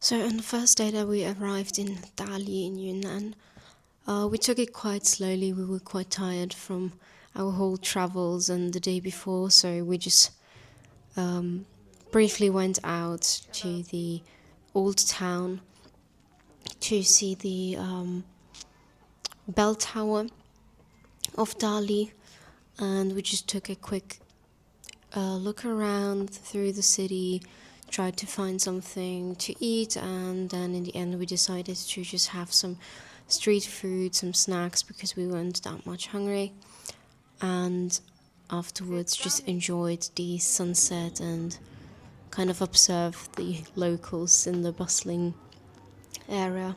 So on the first day that we arrived in Dali in Yunnan, we took it quite slowly. We were quite tired from our whole travels and the day before, so we just briefly went out to the Old Town to see the bell tower of Dali, and we just took a quick look around through the city, tried to find something to eat, and then in the end we decided to just have some street food, some snacks, because we weren't that much hungry, and afterwards just enjoyed the sunset and kind of observed the locals in the bustling area.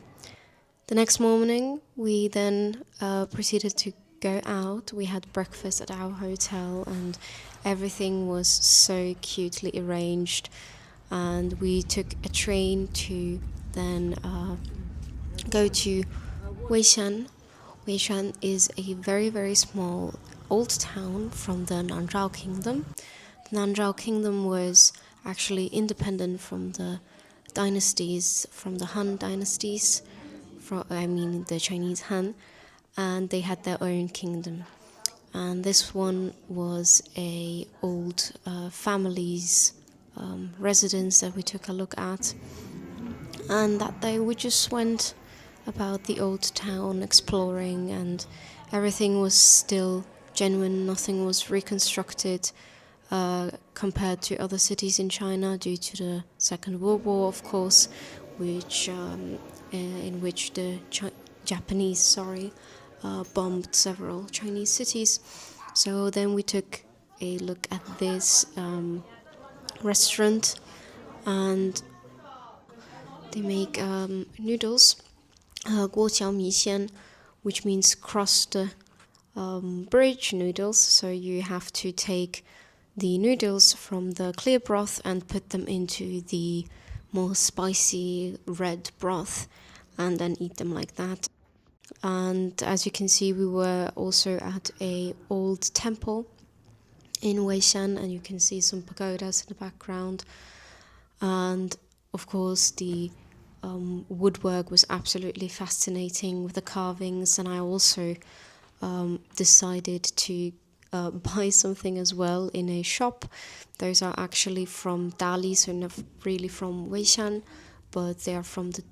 The next morning we then proceeded to go out. We had breakfast at our hotel and everything was so cutely arranged, and we took a train to then go to Weishan. Weishan is a very, very small old town from the Nanzhao Kingdom. The Nanzhao Kingdom was actually independent from the dynasties, from the Han dynasties, the Chinese Han, and they had their own kingdom. And this one was a old family's residence that we took a look at. And that day we just went about the old town exploring, and everything was still genuine. Nothing was reconstructed compared to other cities in China due to the Second World War, of course, in which the Japanese bombed several Chinese cities. So then we took a look at this restaurant, and they make noodles, guoqiao mi xian, which means crossed bridge noodles. So you have to take the noodles from the clear broth and put them into the more spicy red broth and then eat them like that. And as you can see, we were also at a old temple in Weishan, and you can see some pagodas in the background. And of course the woodwork was absolutely fascinating with the carvings, and I also decided to buy something as well in a shop. Those are actually from Dali, so not really from Weishan, but they are from the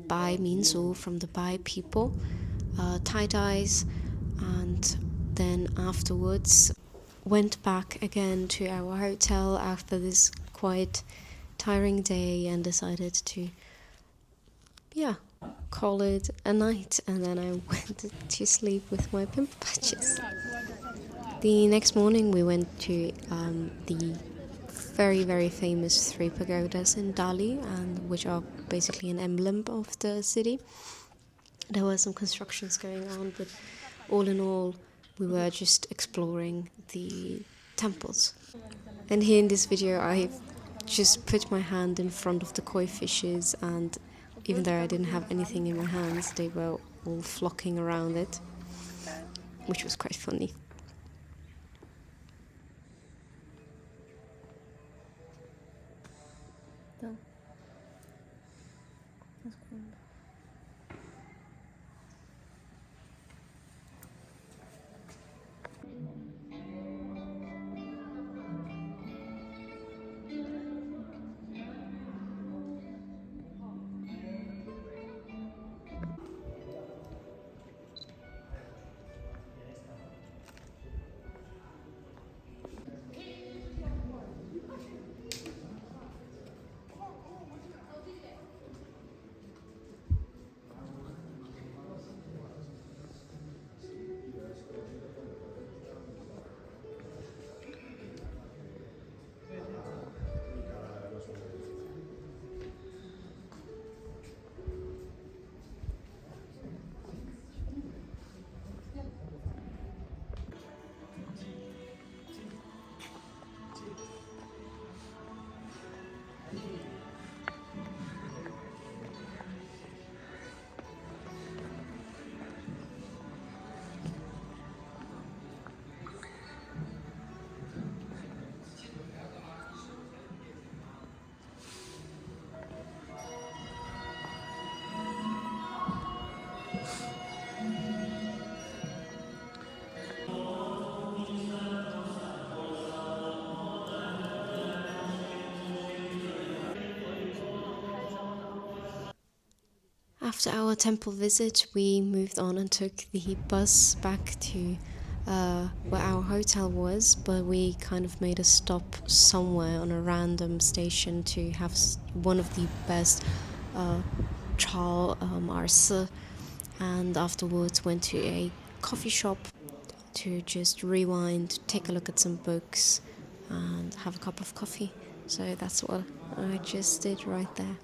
Bai Minzu, from the Bai people, tie-dyes. And then afterwards went back again to our hotel after this quite tiring day and decided to call it a night, and then I went to sleep with my pimple patches. The next morning we went to the very, very famous three pagodas in Dali, and which are basically an emblem of the city. There were some constructions going on, but all in all we were just exploring the temples. And here in this video I just put my hand in front of the koi fishes, and even though I didn't have anything in my hands, they were all flocking around it, which was quite funny. After our temple visit, we moved on and took the bus back to where our hotel was, but we kind of made a stop somewhere on a random station to have one of the best Ersi, and afterwards went to a coffee shop to just rewind, take a look at some books, and have a cup of coffee. So that's what I just did right there.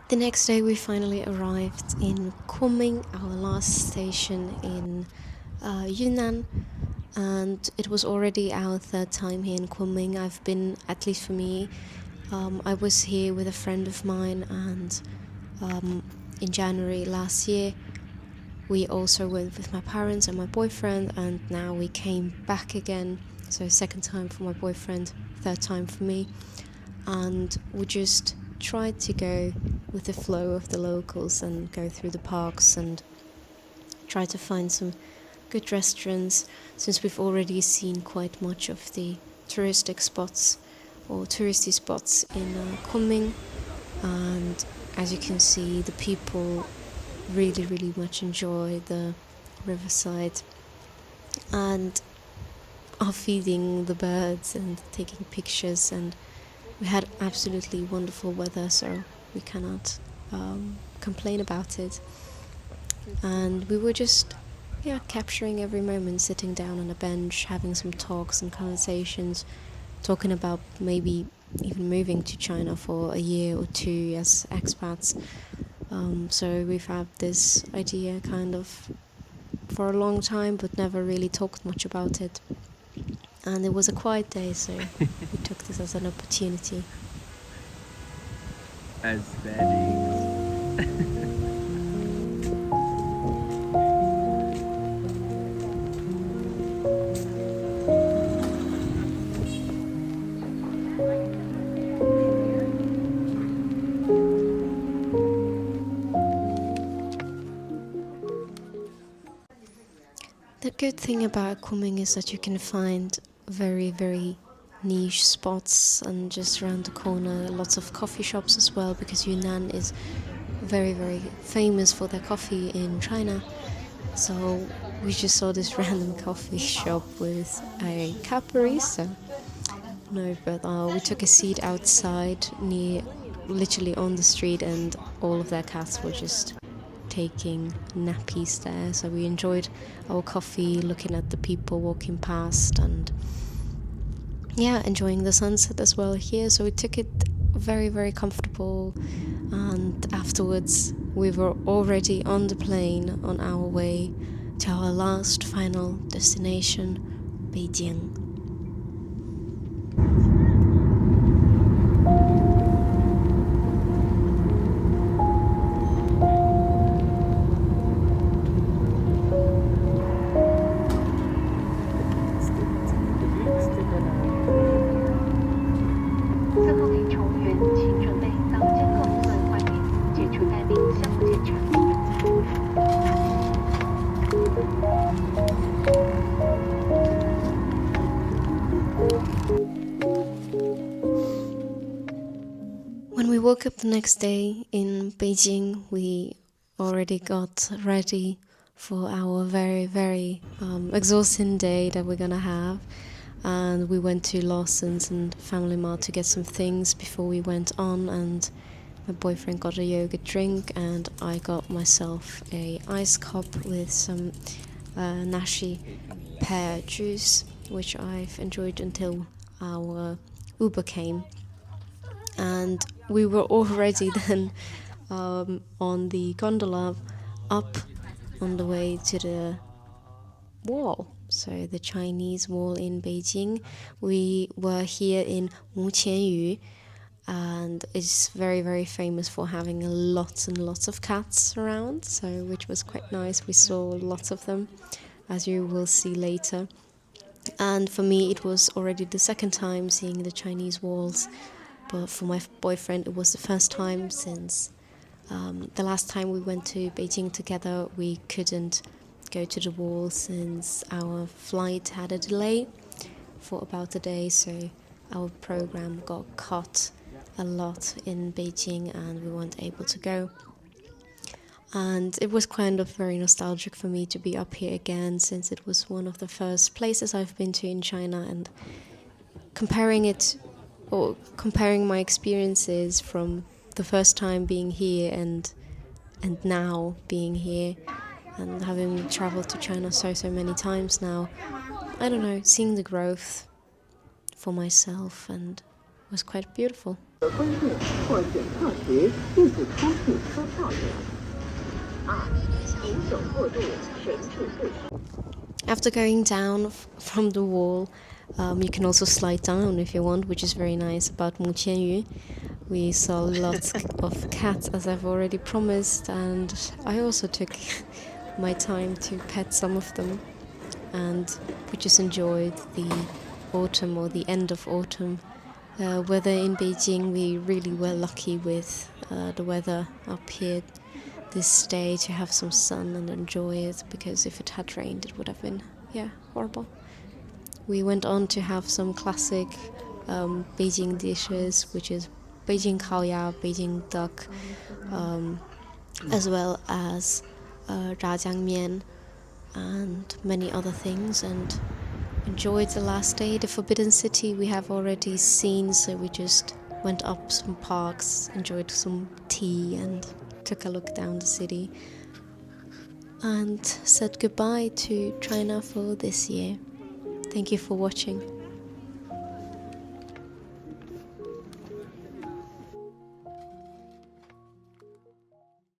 The next day we finally arrived in Kunming, our last station in Yunnan, and it was already our third time here in Kunming. I've been, at least for me, I was here with a friend of mine, and in January last year we also went with my parents and my boyfriend, and now we came back again. So second time for my boyfriend, third time for me, and we just tried to go with the flow of the locals and go through the parks and try to find some good restaurants, since we've already seen quite much of the touristic spots or touristy spots in Kunming. And as you can see, the people really much enjoy the riverside and are feeding the birds and taking pictures, and we had absolutely wonderful weather, so we cannot complain about it. And we were just capturing every moment, sitting down on a bench, having some talks and conversations, talking about maybe even moving to China for a year or two as expats. So we've had this idea kind of for a long time, but never really talked much about it. And it was a quiet day, so we took this as an opportunity. Aesthetics. The good thing about Kunming is that you can find very niche spots, and just around the corner lots of coffee shops as well, because Yunnan is very famous for their coffee in China. So we just saw this random coffee shop with a caparista. No, but we took a seat outside literally on the street, and all of their cats were just taking nappies there. So we enjoyed our coffee, looking at the people walking past, and enjoying the sunset as well here. So we took it very comfortable, and afterwards we were already on the plane on our way to our last final destination, Beijing. woke up the next day in Beijing. We already got ready for our very, very exhausting day that we're gonna have. And we went to Lawson's and Family Mart to get some things before we went on. And my boyfriend got a yogurt drink, and I got myself a ice cup with some nashi pear juice, which I've enjoyed until our Uber came. And we were already then on the gondola up on the way to the wall, so the Chinese wall in Beijing. We were here in Muqianyu, and it's very, very famous for having lots and lots of cats around, so which was quite nice. We saw lots of them, as you will see later. And for me, it was already the second time seeing the Chinese walls, but for my boyfriend, it was the first time since the last time we went to Beijing together. We couldn't go to the wall since our flight had a delay for about a day, so our program got cut a lot in Beijing and we weren't able to go. And it was kind of very nostalgic for me to be up here again, since it was one of the first places I've been to in China, and comparing my experiences from the first time being here and now being here and having traveled to China so many times now, I don't know, seeing the growth for myself, and it was quite beautiful. After going down from the wall, you can also slide down if you want, which is very nice about Muqianyu. We saw lots of cats, as I've already promised, and I also took my time to pet some of them, and we just enjoyed the autumn, or the end of autumn weather in Beijing. We really were lucky with the weather up here this day to have some sun and enjoy it, because if it had rained it would have been horrible. We went on to have some classic Beijing dishes, which is Beijing Kaoya, Beijing Duck, as well as Mian and many other things, and enjoyed the last day. The Forbidden City we have already seen, so we just went up some parks, enjoyed some tea, and took a look down the city, and said goodbye to China for this year. Thank you for watching.